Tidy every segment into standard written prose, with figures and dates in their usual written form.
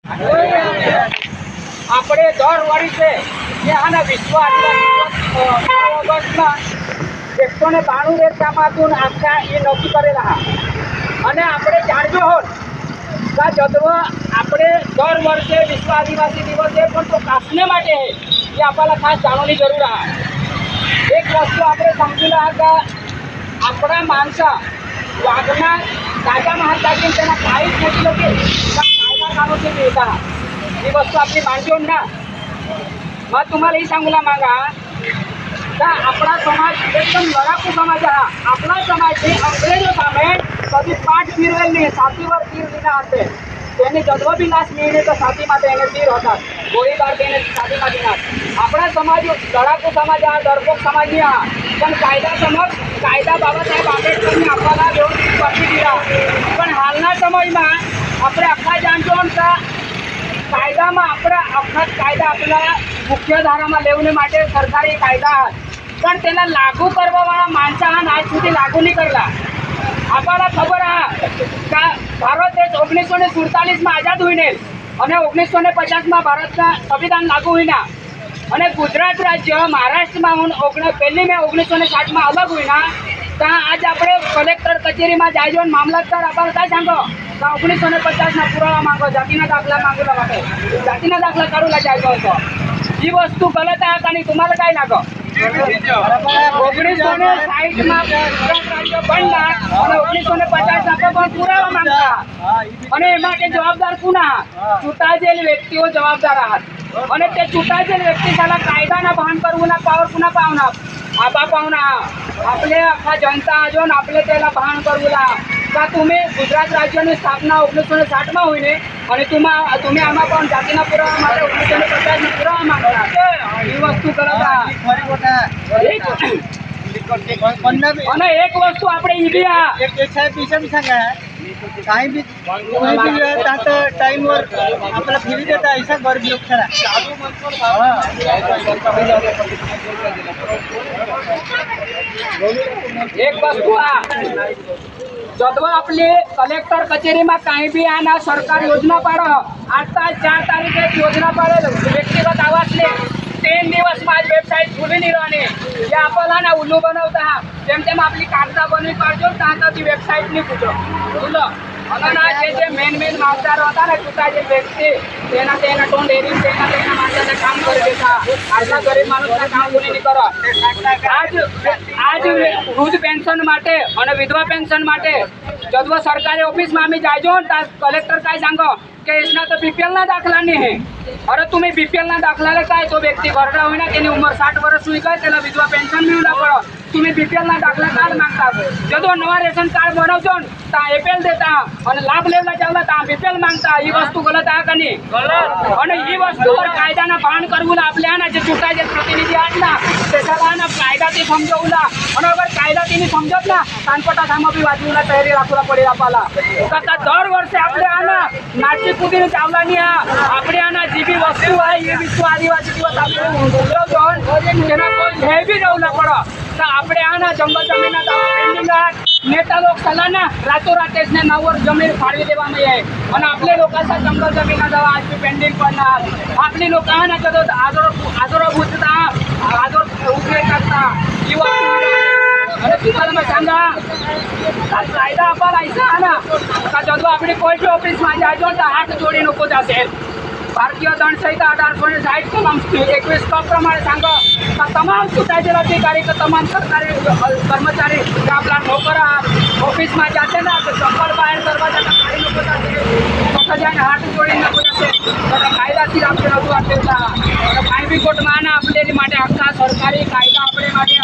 આપણે દર વર્ષે જે આના વિશ્વ આદિવાસી ઓગસ્ટમાં 192 દેશામાંથી આખા એ નક્કી કરેલા અને આપણે જાણજો હોત કે જદવા આપણે દર વર્ષે વિશ્વ આદિવાસી દિવસે પણ તો કાસને માટે એ આપણને ખાસ જાણવાની જરૂર છે। એક વસ્તુ આપણે સમજી રહ્યા કે આપણા માણસા વાઘના તાજામાં હાથ લાગીને તેના કાંઈ ખોટી નથી कायदा कानून मिळता ही वस्तू आपली मांडून ना मग तुम्हाला ही सांगूला मागा का आपला समाज एकदम लढाकू समाज हा आपला समाज हे अंग्रेजो सामे कधी पाठ फिरवेल नाही छातीवर तीर दिला असते त्यांनी जदवा बी लाश मिळणे तर छातीमध्ये એને तीर होतात गोळीबार देणे छातीમાં दिला आपला समाज लढाकू समाज हा डरपोक समाज नाही हा पण कायदा समज कायदा बाबासाहेब आंबेडकरने आपल्याला व्यवस्थित बाकी दिला पण हालना समयમાં આપણે આખા જાણજો કે કાયદામાં આપણા આખા કાયદા આપણા મુખ્ય ધારામાં લેવને માટે સરકારી કાયદા પણ તેના લાગુ કરવાવાળા માણસા આજ સુધી લાગુ નહીં કરેલા। આપણને ખબર કે ભારત દેશ 1947માં આઝાદ હોઈને અને 1950માં ભારતના સંવિધાન લાગુ હોઈના અને ગુજરાત રાજ્ય મહારાષ્ટ્રમાં 1 મે 1960માં અલગ હોઈના ત્યાં આજ આપણે કલેક્ટર કચેરીમાં જાયજો અને મામલતદાર આપણને काय सांगो 1950ના પુરાવા માંગો જાતિના દાખલા માંગવા માટે જાતિના દાખલા કાઢવા जायचं होतं ही वस्तू गलत आहे का नाही तुम्हाला काय लागो 1960માં રાજ્ય બનલા અને 1950 પણ પુરાવા માંગતા અને એ માટે જવાબદાર કોના ચૂંટાયેલ વ્યક્તિઓ જવાબદાર આહાत અને તે ચૂંટાયેલ વ્યક્તિ સાલા કાયદાના ભાન કરવુંના पावर पुन्हा पावना आबा पावना आपले अख्खा जनता आजो ने आपले त्याला भान करवला का तुम्ही गुजरात राज्याની સ્થાપના 1960માં હોઈને અને तुम्ही आम्हा पण जातीना पुरावा માટે 1950 પુરાવા માંગતા એ વસ્તુ કરતા અને એક વસ્તુ આપણે ઈ બી एक साहेब विषय सांगा काही बी टाइमवर आपल्याला फिरी देता ऐसा गरीब लोक खरा एक वस्तु जदवा आपले कलेक्टर कचेरीમાં કાંઈ બી આના સરકાર યોजना પાડો आता 4 તારીખે યોजना પાડેલ વ્યક્તિગત આવાસને 3 દિવસમાં જ વેબસાઇટ ખુલી નહીં રહેવાની જે આપણાના ઉલ્લુ બનાવતા જેમ તેમ આપણી કાગડા બની પાડજો ત્યાં સુધી વેબસાઇટ નહીં ખુલો અને જે મેન માવદાર હતા ને ચૂંટાયેલ વ્યક્તિ તેના ટોન એરી તેના માણસાને કામ કરી દેતા આટલા ગરીબ માણસના કામ કોને નહીં કરો આજ વૃદ્ધ પેન્શન માટે અને વિધવા પેન્શન માટે જદવા સરકારી ઓફિસમાં અમે જાયજો ને કલેક્ટર काय सांगो કે इसना तो बीपीएलના દાખલા નહીં હે अरे तुम्ही बीपीएलના દાખલાને काय तो व्यक्ती घरडा होईना તેની ઉંમર 60 વર્ષ हुई काय त्याला विधवा पेन्शन मिळवला पडो तुम्ही बीपीएलના દાખલા કાર્ડ માંગતા जदो नवा रेशन कार्ड बनवજો ને તા एपीएल देता અને લાભ લેવા ચાવલા તા बीपीएल માંગતા ई वस्तू गलत आहे का नाही गलत અને ई वस्तू પર કાયદાના ભાન કરવું आपल्याला जे चुटायचे प्रतिनिधी आहेत ना त्याला कायदाથી समजवला અને अगर कायदाથી नहीं समजत ना कानपटा सामा बी वाजवला तयारी राखूला पडेल आपल्याला आता दर वर्षे आपले आना नाची कुदीने चावला नहीं આપણે આના જે બી વસ્તુ आहे ये विश्व आदिवासी दिवस આપણે ઉજવજો તેના કોઈ હે બી રહું ના પડો તો આપણે આના જંગલ જમીનના દાવા પેન્ડિંગ नेता लोक सलाना रातोरात 9 वर्ष जमीन फाळवी देવામાં आहे અને आपले लोकांचा जंगल जमीनના दावा आज बी पेंडिंग पडणार आपली लोक आना कदो आजोरा भूतता आजोर उभे करता किंवा अरे तुम्हाला मैं सांगा कायदा आपला ऐसा ना का जदवा आपली कोर्ट ऑफिस માં જાજો તો હાથ જોડી नको जाते भारतीय दंड संहिता 1860 कलम 21 क प्रमाणे सांगो का तमाम चुटायेल अधिकारी का तमाम सरकारी कर्मचारी आपला नोकर ऑफिस में जाते ना तो चप्पल बाहर दरवाजा काढी नको जाते फक्त जाने हाथ जोडी नको जाते तर कायदाથી આપણે રજૂઆત કરતા કાંઈ બી કોર્ટમાં આના આપણી માટે આખા સરકારી કાયદા આપણે માટે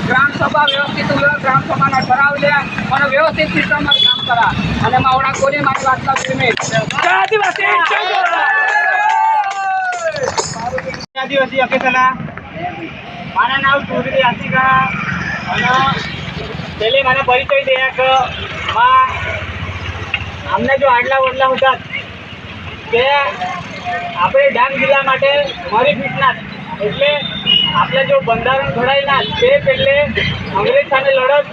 ગ્રામ સભા વ્યવસ્થિત ગ્રામ સભાના ઠરાવ લે અને વ્યવસ્થિત સિસ્ટમમાં કામ કરા અને માવડા કોની મારી વાતના વિમે આદિવાસી आदिवासी अकेला मारा नाव चौधरी आसिका અને पहले મને પરિચય દયા કે અમને જો આડલા વડલા હતા કે આપણે ડાંગ જિલ્લા માટે મારી ફિટનેસ એટલે આપણે જો બંધારણ ઘડાયેલા તે પહેલે અંગ્રેજ સામે લડત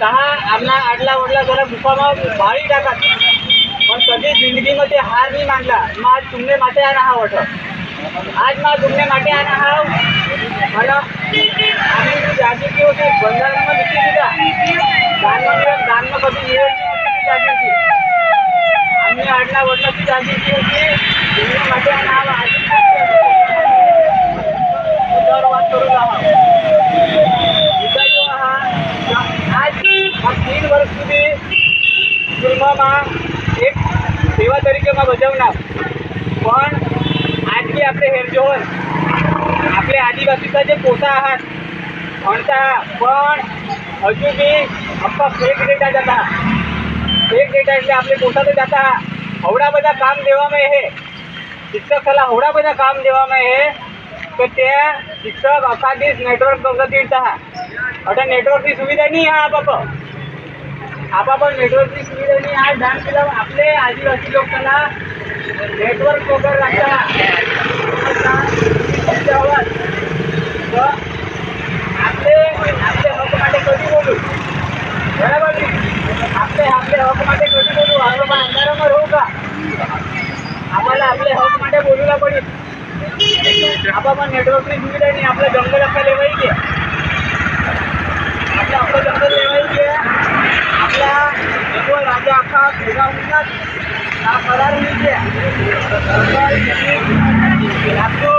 ત્યાં આમના આડલા વડલા દ્વારા ગુફામાં ભારી તાકાત पण कधी जिंदगीमध्ये हार नहीं मानला. मग आज तुमने माटे आना हा वठ आज मग तुमने माटे आना हा मला आम्ही जी जागृती होती बंधारामध्ये विकली दिला दान कधी मिळवली जागृती आम्ही आडला वडिलाची जागृती होती तुमने माटे आना हा आज करून आज 3 વર્ષ સુધી સ્કૂલમાં એક સેવા તરીકે બજાવનાર પણ આજ બી આપણે હેરજોહર આપણે આદિવાસીના જે પોતા આહાર ભણતા પણ હજુ બી અપ્પા ફેક ડેટા જતા ફેક ડેટા એટલે આપણે પોતા તો જતા હવડા બધા કામ દેવામાં હે શિક્ષક સલાહ હવડા બધા કામ દેવામાં હે કે ત્યાં શિક્ષક આખા દિવસ નેટવર્ક પકડતા आता नेटवर्कची सुविधा नाही आहे आपा पण नेटवर्कची सुविधा नाही आहे डान्स केला आपले आदिवासी लोकांना नेटवर्क वगैरे लागतात आपले आपले हक માટે कधी बोलू बरोबर आपले आपले हक માટે कधी बोलू आपण अंधारामध्ये राहू का आम्हाला आपले हक માટે बोलूला पडेल आपा पण नेटवर्कची सुविधा नाही आपलं जंगल अख्खा लेवाई घे आपलं जंगल लेवायचे आपल्या एक राजा अख्खा भेगा होतात हा फरार होईल लागतो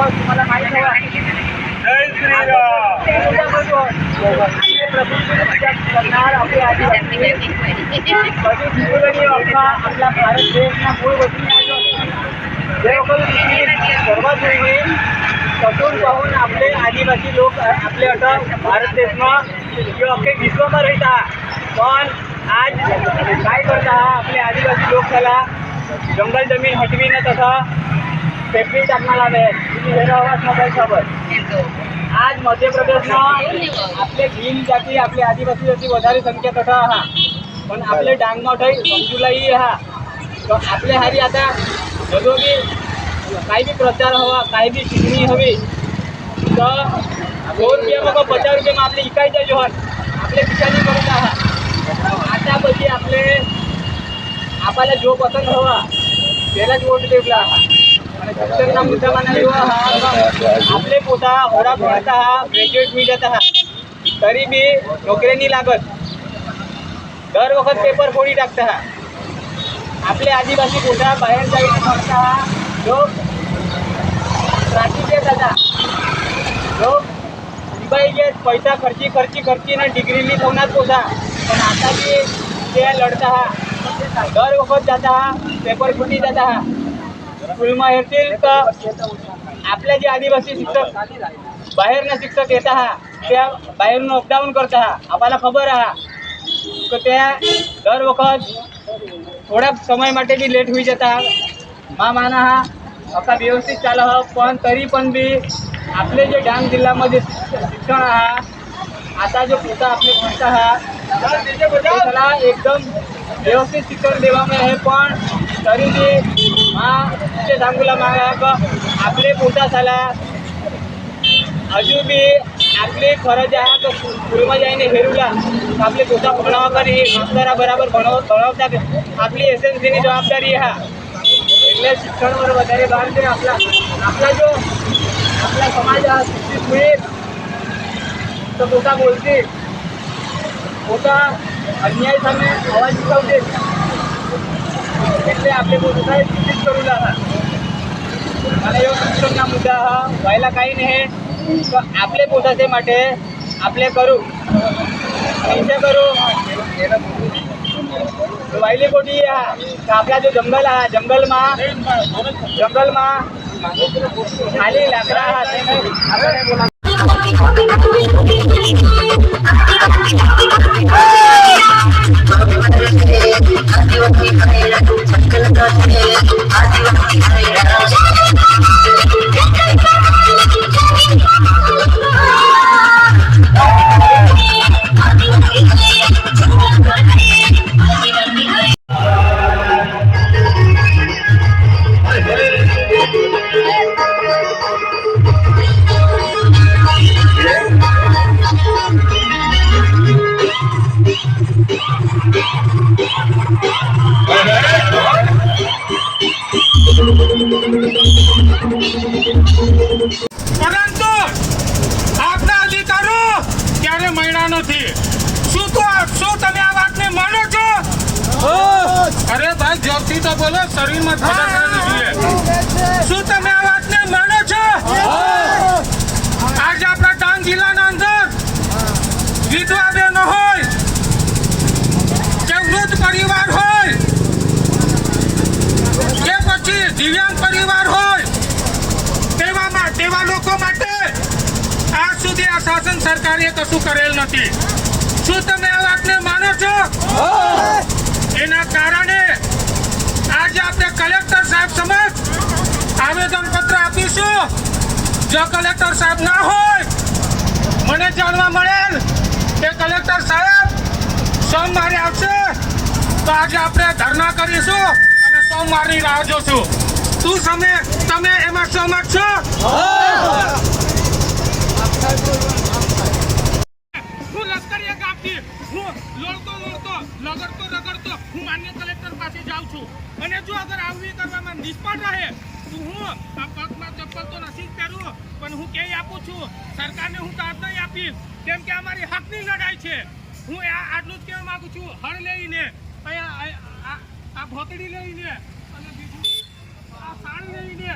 तुम्हाला माहीत आहे जय श्रीराम करणार आपले आदिवासी कधी जिंकूनही अख्खा आपला भारत देशना मूळ वतीने आलो जे लोक सर्वात पूर्वी कसून पाहून आपले आदिवासी लोक आपले आता भारत देशमा किंवा अख्खे विश्वमा राहता पण आज काय करता आपले आदिवासी लोक त्याला जंगल जमीन हटवीने तसं फेकली टाकणार आहे तुम्ही हे आवाज मोबाईल सोबत आज मध्य प्रदेशમાં आपले भील जाती आपले आदिवासी जाती વધારે संख्या तथा हा पण आपले डांगमा ठई समजूलाही हा तो आपले हारी आता जो बी काही बी प्रचार हवा काही बी शिकणी हवी तर 2 रुपये मग 50 रुपये में आपले इकायचे जोहर आपले ठिकाणी करत आहात आता પછી आपले आपल्याला जो पसंद हवा त्यालाच वोट देवला आहात અને શિક્ષણના મુદ્દામાં એવા આપણે પોતા હોડા ભણતા ગ્રેજ્યુએટ થઈ જતા તરી બી નોકરી નહીં लागत દર વખત પેપર ફોડી નાખતા आपले आदिवासी पोता बाहेर जाईने भणता लोक राखी देत હતા लोक मुंबई घेत पैसा खर्ची ना डिग्री ठेवणार पोता पण आता बी ते लढता दर वखत जाता पेपर फुटी जाता स्कूलમાં येतील तर आपले जे आदिवासी शिक्षक बाहेरना शिक्षक येत त्या बाहेरून अपडाऊन करता आपल्याला खबर की त्या दर वखत थोड्या समय માટે बी लेट होई जाता मा माना आता व्यवस्थित चाल पण तरी पण बी आपले जे डांग जिल्ह्यामध्ये शिक्षण आता जो पोता आपले भणता त्याला एकदम व्यवस्थित शिक्षण देवामे आहे पण तरी बी ते सांगूला मागा आपले पोता झाला हजू बी आपली फरज आहे तर स्कूलમાં જઈને हेरूला आपले पोता भणावा કરી માસ્તરા બરાબર ભણાવતા આપલી એસએનસીની જવાબદારી એટલે શિક્ષણवर વધારે ભાર છે आपला जो आपला समाज शिक्षित होईल તો પોતા બોલશે પોતા अन्याय સામે અવાજ ઉઠાવશે એટલે આપણે પોતા शिक्षित करूला मला एवढा शिक्षणના मुद्दा व्हायला काही नाही तो आपले पोताचे માટે आपले करू कैसे करू वायली कोटी आपला जो जंगल आहे जंगलમાં खाली लाकडा बोला મહિના નથી. શું તમે આ વાતને માનો છો? અરે ભાઈ જોરથી તો બોલો, શરીરમાં ઠંડક રહેવી જોઈએ. શું તમે આ વાતને માનો છો? આજે આપણા ડાંગ જિલ્લાના અંદર વિધવા બહેનો હોય કે વૃદ્ધ પરિવાર હોય કે પછી દિવ્યાંગ પરિવાર હોય, તેવા લોકો માટે આજ સુધી આ શાસન સરકારે કશું કરેલ નથી. શું તમે આ વાતને માનો છો? એના કારણે આજે આપણે કલેક્ટર સાહેબ સમક્ષ આવેદન પત્ર આપીશું. જો કલેક્ટર સાહેબ ના હોય, મને જાણવા મળેલ કે કલેક્ટર સાહેબ સોમવારે આવશે, તો આજે આપણે ધરણા કરીશું અને સોમવારની રાહ જોશું. તમે એમાં સહમત છો? હું લશ્કરીય કામથી લડતો રગડતો હું માન્ય કલેક્ટર પાસે જાઉં છું. અને જો અગર આવી કરવામાં નિષ્ફળ રહે તો હું આ પગમાં ચપ્પલ તો નથી જ પહેરું, પણ હું કહી આપું છું સરકારને, હું કામ નહીં આપીશ, કેમ કે અમારી હકની લડાઈ છે. હું આટલું જ કહેવા માંગુ છું. હળ લઈને આ ભોતડી લઈને અને બીજું આ સાડી લઈને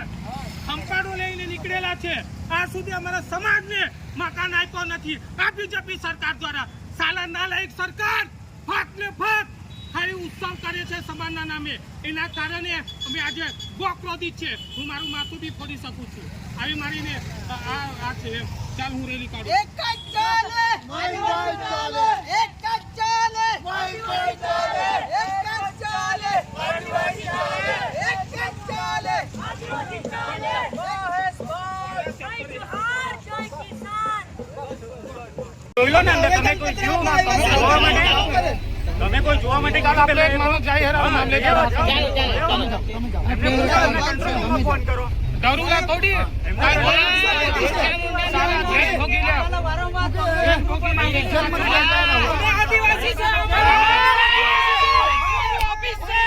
હંપાડો લઈને નીકળેલા છે. આજ સુધી અમારા સમાજને મકાન આપ્યો નથી આ બીજેપી સરકાર દ્વારા. સાલા નાલાયક સરકાર ફાટ ને ફાટ ખાલી ઉત્સવ કરે છે સમાજના નામે. એના કારણે અમે આજે બહુ ક્રોધિત છે. હું મારું માથું બી ફોડી શકું છું. આવી મારીને આ છે. ચાલ હું રેલી કાઢું. એક જ ચાલે મારી વાત ચાલે, એક જ ચાલે મારી વાત ચાલે, એક જ ચાલે મારી વાત ચાલે, એક જ ચાલે મારી વાત ચાલે. મહેશ ભાઈ જય જોહાર, જય કિસાન. જોઈલો ને અંદર તમે કોઈ જીવ ના તમે કોઈ જોવા માટે કાઢો આપણે એક માણસ જાય હેરા નામ લેજો. ચાલો ફોન કરો. જરૂર થોડી સારા ટ્રેન ભોગી લે. ટ્રેન ભોગી લે. આદિવાસી છે ઓફિસ છે.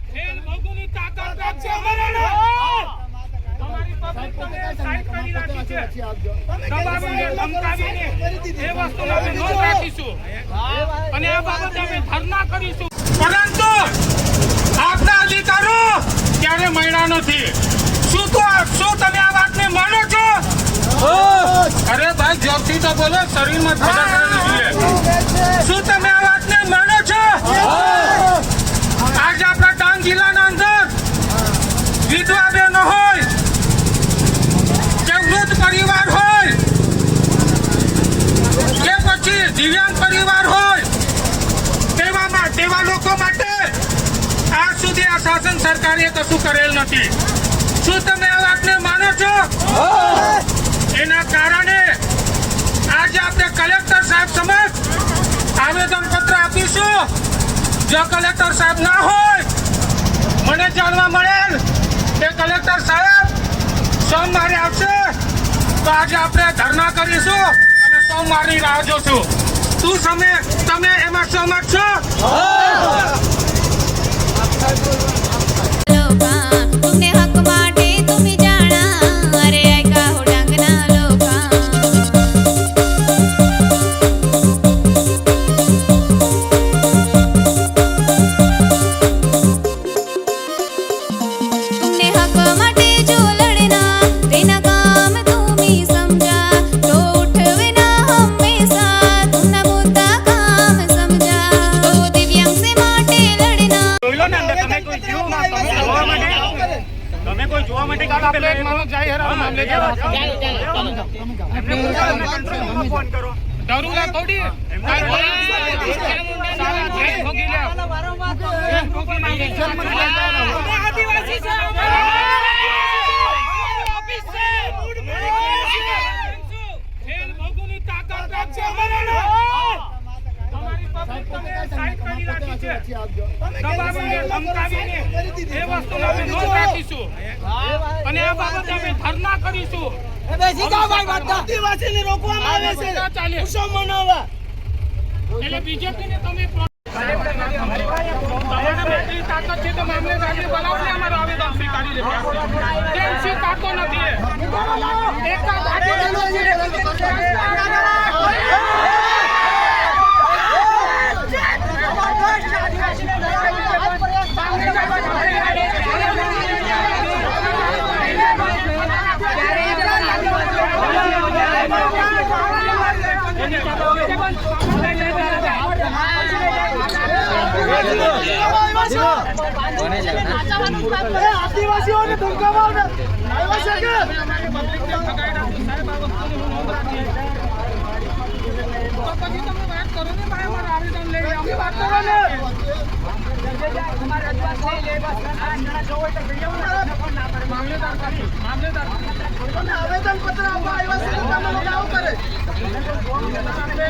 ટ્રેન ભોગુની તાકાત છે અમારે. તમારી પબ્લિક તમે સાઈડ કરી રાખી છે. દબાવીને ધમકાવીને એ વસ્તુને અમે નોંધ રાખીશું અને આ બાબતે અમે ધરણા કરીશું. પરંતુ આપના અધિકારો ક્યારે મળ્યા નથી. શું તમે આ વાતને માનો છો? અરે ભાઈ જોરથી તો બોલો, શરીરમાં ઠંડક રહેવી જોઈએ. શું તમે આ વાતને માનો છો? આજે આપણા ડાંગ જિલ્લાના અંદર વિધવા બહેનો હોય કે વૃદ્ધ પરિવાર હોય કે પછી દિવ્યાંગ પરિવાર હોય, તેવા લોકો માટે આજ સુધી આ શાસન સરકારે કશું કરેલ નથી. શું તમે આ વાતને માનો છો? એના કારણે આજે આપણે કલેક્ટર સાહેબ સમક્ષ આવેદન પત્ર આપીશું. જો કલેક્ટર સાહેબ ના હોય, મને જાણવા મળેલ કે કલેક્ટર સાહેબ સોમવારે આવશે, તો આજે આપણે ધરણા કરીશું અને સોમવારની રાહ જોશું. તમે એમાં સહમત છો? तुमने हक माटे तुम्हें जाना अरे ऐका हो डांगना लोका तुमने हक माटे जो लड़ना तेना काम तुम्हें समझा तो उठवे ना हमेशा तुमना मुद्दा काम समझा तो दिव्यांग से माटे लड़ना. જોઈલો ને અંદર તમે કોઈ જીવ ના તમે કોઈ જોવા માટે કાઢો આપણે એક માણસ જાય હેરા નામ લેજો. ફોન કરો. જરૂર થોડી સારા ટ્રેન ભોગી લે. ટ્રેન ભોગી લે. આદિવાસી છે ઓફિસ છે. ટ્રેન ભોગુની તાકાત છે અમારે. તમારી પબ્લિક તમે સાઈડ કરી રાખી છે. દબાવીને ધમકાવીને એ વસ્તુને અમે નોંધ રાખીશું અને આ બાબતે અમે ધરણા કરીશું. આદિવાસીને રોકવામાં આવે છે, ચાલે ઉત્સવ મનાવવા. એટલે બીજેપીને તમે તમારા એટલી તાકાત છે તો મામલેદારને બોલાવો ને અમારું આવેદન સ્વીકારી લે. કેમ સ્વીકારતો નથી? એક જ આગેવાનો છે. આદિવાસીઓને ધમકાવવાના આવ્યા છે કે તો પછી તમે વાત કરો ને ભાઈ, અમારું આવેદન લઈ અમે વાત કરો ને. મામલેદાર પાસે આવેદન પત્ર આપવા આવ્યા છે તમે લોકો આવું કરે આપણે